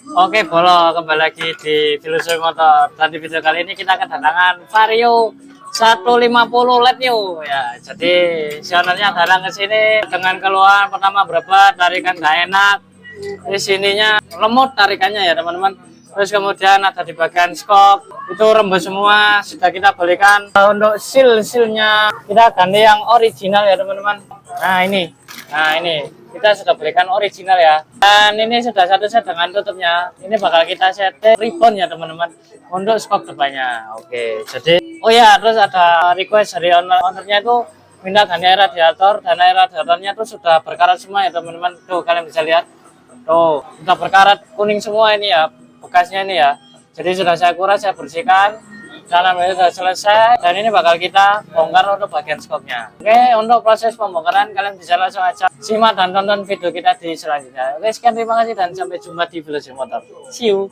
Oke, Bolo, kembali lagi di Filosofi Motor. Dan di video kali ini kita kedatangan Vario 150 LED new ya. Jadi si ownernya datang ke sini dengan keluhan pertama berobat, tarikan nggak enak. Di sininya lemot tarikannya ya teman-teman. Terus kemudian ada di bagian skok itu rembes semua, sudah kita belikan. Untuk silnya kita ganti yang original ya teman-teman. Nah ini kita sudah berikan original ya, dan ini sudah satu set dengan tutupnya. Ini bakal kita setting ribbon ya teman-teman untuk skok depannya. Oke, jadi oh ya, terus ada request dari ownernya itu minta ganti air radiator, dan air radiatornya itu sudah berkarat semua ya teman-teman. Tuh kalian bisa lihat, tuh sudah berkarat kuning semua ini ya bekasnya ini ya. Jadi sudah saya kuras, saya bersihkan. Dalamnya sudah selesai, dan ini bakal kita bongkar untuk bagian skopnya. Oke, untuk proses pembongkaran kalian bisa langsung aja simak dan tonton video kita di selanjutnya. Oke, sekian, terima kasih dan sampai jumpa di Filosofi Motor. See you.